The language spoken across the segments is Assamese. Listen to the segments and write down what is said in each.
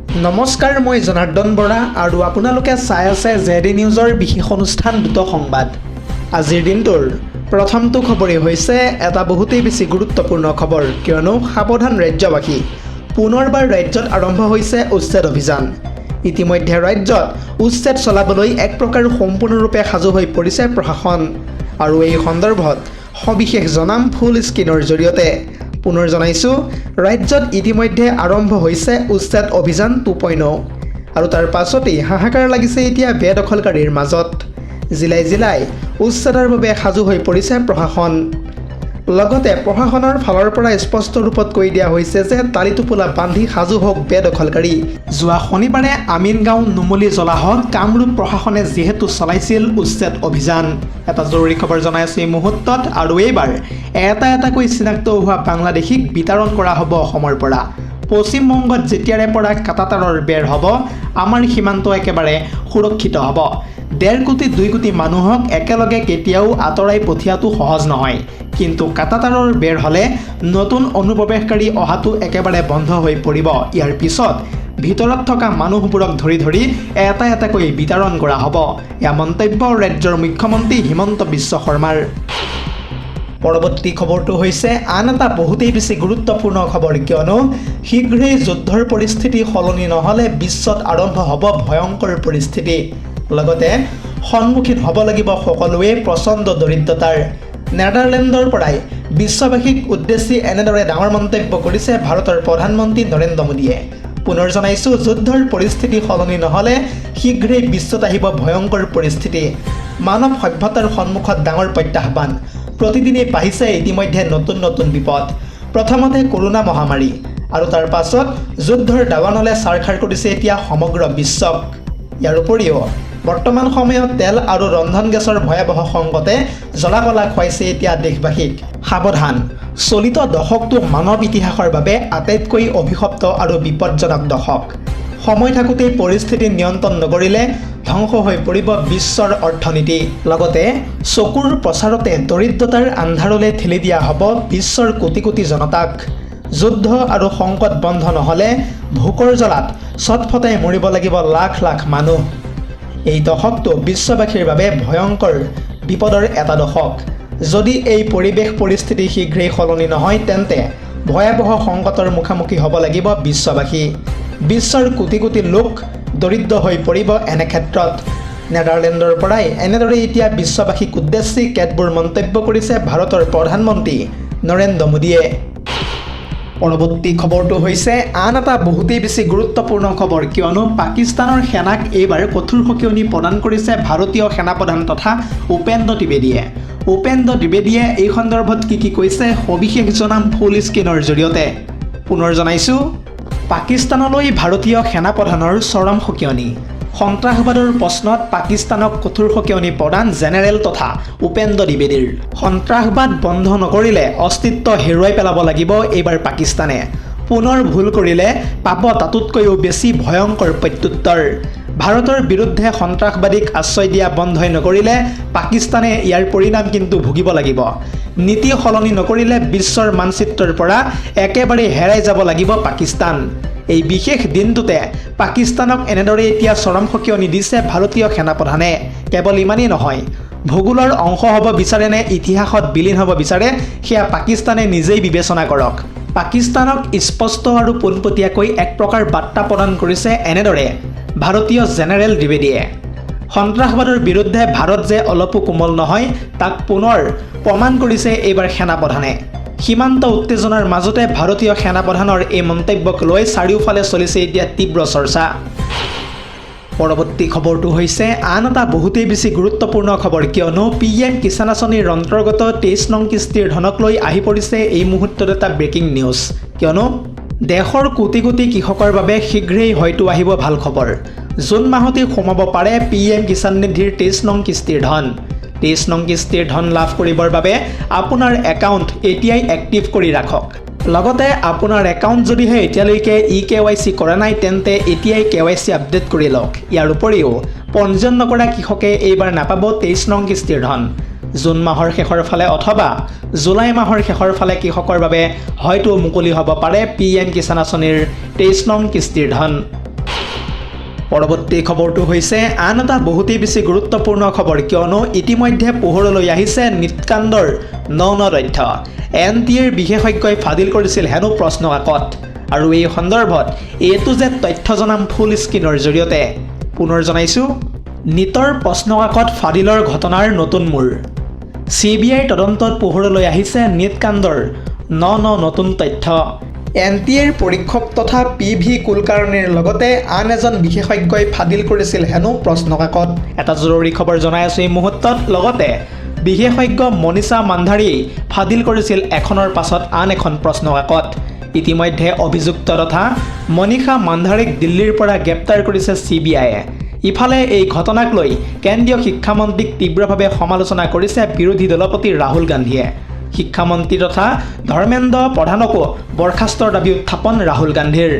নমস্কাৰ, মই জনাৰ্দন বৰা আৰু আপোনালোকে চাই আছে জেডি নিউজৰ বিশেষ অনুষ্ঠান দ্ৰুত সংবাদ। আজিৰ দিনটোৰ প্ৰথমটো খবৰেই হৈছে এটা বহুতেই বেছি গুৰুত্বপূৰ্ণ খবৰ, কিয়নো সাৱধান ৰাজ্যবাসী। পুনৰবাৰ ৰাজ্যত আৰম্ভ হৈছে উচ্ছেদ অভিযান। ইতিমধ্যে ৰাজ্যত উচ্ছেদ চলাবলৈ এক প্ৰকাৰ সম্পূৰ্ণৰূপে সাজু হৈ পৰিছে প্ৰশাসন। আৰু এই সন্দৰ্ভত সবিশেষ জনাম ফুল স্ক্ৰীনৰ জৰিয়তে। পুনৰ জনাইছোঁ, ৰাজ্যত ইতিমধ্যে আৰম্ভ হৈছে উচ্ছেদ অভিযান 2.0 আৰু তাৰ পাছতেই হাহাকাৰ লাগিছে এতিয়া বেদখলকাৰীৰ মাজত। জিলাই জিলাই উচ্ছেদৰ বাবে সাজু হৈ পৰিছে প্ৰশাসন। লগতে প্ৰশাসনৰ ফালৰ পৰা স্পষ্ট ৰূপত কৈ দিয়া হৈছে যে টালিটোপোলা বান্ধি সাজু হওক বেদখলকাৰী। যোৱা শনিবাৰে আমিনগাঁও, নুমলী, জলাহত কামৰূপ প্ৰশাসনে যিহেতু চলাইছিল উচ্ছেদ অভিযান। এটা জৰুৰী খবৰ জনাই আছোঁ এই মুহূৰ্তত, আৰু এইবাৰ এটা এটাকৈ চিনাক্ত হোৱা বাংলাদেশীক বিতৰণ কৰা হ'ব অসমৰ পৰা। পশ্চিমবংগত যেতিয়াৰে পৰা কাটাতাৰৰ বেৰ হ'ব, আমাৰ সীমান্ত একেবাৰে সুৰক্ষিত হ'ব। 1.5 কোটি 2 কোটি মানুহক একেলগে কেতিয়াও আঁতৰাই পঠিয়াটো সহজ নহয়, কিন্তু কাটাতাৰৰ বেৰ হ'লে নতুন অনুপ্ৰৱেশকাৰী অহাটো একেবাৰে বন্ধ হৈ পৰিব। ইয়াৰ পিছত ভিতৰত থকা মানুহবোৰক ধৰি ধৰি এটা এটাকৈ বিতৰণ কৰা হ'ব। এয়া মন্তব্য ৰাজ্যৰ মুখ্যমন্ত্ৰী হিমন্ত বিশ্ব শৰ্মাৰ। পৰৱৰ্তী খবৰটো হৈছে আন এটা বহুতেই বেছি গুৰুত্বপূৰ্ণ খবৰ, কিয়নো শীঘ্ৰেই যুদ্ধৰ পৰিস্থিতি সলনি নহ'লে বিশ্বত আৰম্ভ হ'ব ভয়ংকৰ পৰিস্থিতি। লগতে সন্মুখীন হ'ব লাগিব সকলোৱে প্ৰচণ্ড দৰিদ্ৰতাৰ। নেদাৰলেণ্ডৰ পৰাই বিশ্ববাসীক উদ্দেশ্যি এনেদৰে ডাঙৰ মন্তব্য কৰিছে ভাৰতৰ প্ৰধানমন্ত্ৰী নৰেন্দ্ৰ মোদীয়ে। পুনৰ জনাইছোঁ, যুদ্ধৰ পৰিস্থিতি সলনি নহ'লে শীঘ্ৰেই বিশ্বত আহিব ভয়ংকৰ পৰিস্থিতি। মানৱ সভ্যতাৰ সন্মুখত ডাঙৰ প্ৰত্যাহ্বান। প্ৰতিদিনেই বাঢ়িছে ইতিমধ্যে নতুন নতুন বিপদ। প্ৰথমতে কৰোণা মহামাৰী, আৰু তাৰ পাছত যুদ্ধৰ দাৱানলে চাৰখাৰ কৰিছে এতিয়া সমগ্ৰ বিশ্বক। ইয়াৰ উপৰিও বৰ্তমান সময়ত তেল আৰু ৰন্ধন গেছৰ ভয়াৱহ সংকটে জ্বলা-কলা খুৱাইছে এতিয়া দেশবাসীক। সাৱধান, চলিত দশকটো মানৱ ইতিহাসৰ বাবে আটাইতকৈ অভিশপ্ত আৰু বিপদজনক দশক। সময় থাকোঁতেই পৰিস্থিতি নিয়ন্ত্ৰণ নকৰিলে ধ্বংস হৈ পৰিব বিশ্বৰ অৰ্থনীতি। লগতে চকুৰ প্ৰচাৰতে দৰিদ্ৰতাৰ আন্ধাৰলৈ ঠেলি দিয়া হ'ব বিশ্বৰ কোটি কোটি জনতাক। যুদ্ধ আৰু সংকট বন্ধ নহ'লে ভোকৰ জ্বলাত ছটফটাই মৰিব লাগিব লাখ লাখ মানুহ। এই দশকটো বিশ্ববাসীৰ বাবে ভয়ংকৰ বিপদৰ এটা দশক। যদি এই পৰিৱেশ পৰিস্থিতি শীঘ্ৰেই সলনি নহয়, তেন্তে ভয়াৱহ সংকটৰ মুখামুখি হ'ব লাগিব বিশ্ববাসী। বিশ্বৰ কোটি কোটি লোক দৰিদ্ৰ হৈ পৰিব এনে ক্ষেত্ৰত। নেদাৰলেণ্ডৰ পৰাই এনেদৰে এতিয়া বিশ্ববাসীক উদ্দেশ্যি কেতবোৰ মন্তব্য কৰিছে ভাৰতৰ প্ৰধানমন্ত্ৰী নৰেন্দ্ৰ মোদীয়ে। পৰৱৰ্তী খবৰটো হৈছে আন এটা বহুতেই বেছি গুৰুত্বপূৰ্ণ খবৰ, কিয়নো পাকিস্তানৰ সেনাক এইবাৰ কঠোৰ সকিয়নি প্ৰদান কৰিছে ভাৰতীয় সেনাপ্ৰধান তথা উপেন্দ্ৰ ত্ৰিবেদীয়ে। উপেন্দ্ৰ ত্ৰিবেদীয়ে এই সন্দৰ্ভত কি কৈছে সবিশেষ জনাম ফুল স্ক্ৰীনৰ জৰিয়তে। পুনৰ জনাইছোঁ, পাকিস্তানলৈ ভাৰতীয় সেনাপ্ৰধানৰ চৰম সকিয়নি। সন্ত্ৰাসবাদৰ প্ৰশ্নত পাকিস্তানক কঠোৰ সকিয়নি প্ৰদান জেনেৰেল তথা উপেন্দ্ৰ ত্ৰিবেদীৰ। সন্ত্ৰাসবাদ বন্ধ নকৰিলে অস্তিত্ব হেৰুৱাই পেলাব লাগিব এইবাৰ পাকিস্তানে। পুনৰ ভুল কৰিলে পাব তাতোতকৈও বেছি ভয়ংকৰ প্ৰত্যুত্তৰ। ভাৰতৰ বিৰুদ্ধে সন্ত্ৰাসবাদীক আশ্ৰয় দিয়া বন্ধই নকৰিলে পাকিস্তানে ইয়াৰ পৰিণাম কিন্তু ভুগিব লাগিব। নীতি সলনি নকৰিলে বিশ্বৰ মানচিত্ৰৰ পৰা একেবাৰে হেৰাই যাব লাগিব পাকিস্তান। এই বিশেষ দিনটোতে পাকিস্তানক এনেদৰে এতিয়া চৰম সকিয়নি দিছে ভাৰতীয় সেনাপ্ৰধানে। কেৱল ইমানেই নহয়, ভূগোলৰ অংশ হ'ব বিচাৰে নে ইতিহাসত বিলীন হ'ব বিচাৰে, সেয়া পাকিস্তানে নিজেই বিবেচনা কৰক। পাকিস্তানক স্পষ্ট আৰু পোনপটীয়াকৈ এক প্ৰকাৰ বাৰ্তা প্ৰদান কৰিছে এনেদৰে ভাৰতীয় জেনেৰেল ত্ৰিবেদীয়ে। সন্ত্ৰাসবাদৰ বিৰুদ্ধে ভাৰত যে অলপো কোমল নহয়, তাক পুনৰ প্ৰমাণ কৰিছে এইবাৰ সেনাপ্ৰধানে। সীমান্ত উত্তেজনাৰ মাজতে ভাৰতীয় সেনাপ্ৰধানৰ এই মন্তব্যক লৈ চাৰিওফালে চলিছে এতিয়া তীব্ৰ চৰ্চা। পৰৱৰ্তী খবৰটো হৈছে আন এটা বহুতেই বেছি গুৰুত্বপূৰ্ণ খবৰ, কিয়নো PM কিষাণ আঁচনিৰ অন্তৰ্গত 23 নং কিস্তিৰ ধনক লৈ আহি পৰিছে এই মুহূৰ্তত এটা ব্ৰেকিং নিউজ। কিয়নো দেশৰ কোটি কোটি কৃষকৰ বাবে শীঘ্ৰেই হয়তো আহিব ভাল খবৰ। জুন মাহতেই সোমাব পাৰে PM কিষাণ নিধিৰ 23 নং কিস্তিৰ ধন। 23 নং কিস্তিৰ ধন লাভ কৰিবৰ বাবে আপোনাৰ একাউণ্ট এতিয়াই এক্টিভ কৰি ৰাখক। লগতে আপোনাৰ একাউণ্ট যদিহে এতিয়ালৈকে EKYC কৰা নাই, তেন্তে এতিয়াই KYC আপডেট কৰি লওক। ইয়াৰ উপৰিও পঞ্জীয়ন নকৰা কৃষকে এইবাৰ নাপাব 23 নং কিস্তিৰ ধন। জুন মাহৰ শেষৰ ফালে অথবা জুলাই মাহৰ শেষৰ ফালে কৃষকৰ বাবে হয়তো মুকলি হ'ব পাৰে PM কিষাণ আঁচনিৰ 23 নং কিস্তিৰ ধন। পৰৱৰ্তী খবৰটো হৈছে আন এটা বহুতেই বেছি গুৰুত্বপূৰ্ণ খবৰ, কিয়নো ইতিমধ্যে পোহৰলৈ আহিছে নিটকাণ্ডৰ ন তথ্য। NTAৰ বিশেষজ্ঞই ফাদিল কৰিছিল হেনো প্ৰশ্ন কাকত, আৰু এই সন্দৰ্ভত A to Z তথ্য জনাম ফুল স্ক্ৰীনৰ জৰিয়তে। পুনৰ জনাইছোঁ, নিটৰ প্ৰশ্ন কাকত ফাদিলৰ ঘটনাৰ নতুন মূৰ। CBIৰ তদন্তত পোহৰলৈ আহিছে নিটকাণ্ডৰ নতুন তথ্য। NTAৰ পৰীক্ষক তথা PV কুলকাৰ্ণীৰ লগতে আন এজন বিশেষজ্ঞই ফাদিল কৰিছিল হেনো প্ৰশ্ন কাকত। এটা জৰুৰী খবৰ জনাই আছোঁ এই মুহূৰ্তত। লগতে বিশেষজ্ঞ মনীষা মান্ধাৰীয়ে ফাদিল কৰিছিল এখনৰ পাছত আন এখন প্ৰশ্ন কাকত। ইতিমধ্যে অভিযুক্ত তথা মনীষা মান্ধাৰীক দিল্লীৰ পৰা গ্ৰেপ্তাৰ কৰিছে CBIয়ে। ইফালে এই ঘটনাক লৈ কেন্দ্ৰীয় শিক্ষামন্ত্ৰীক তীব্ৰভাৱে সমালোচনা কৰিছে বিৰোধী দলপতি ৰাহুল গান্ধীয়ে। শিক্ষামন্ত্ৰী তথা ধৰ্মেন্দ্ৰ প্ৰধানকো বৰ্খাস্তৰ দাবী উত্থাপন ৰাহুল গান্ধীৰ।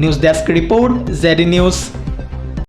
News desk report, ZD news.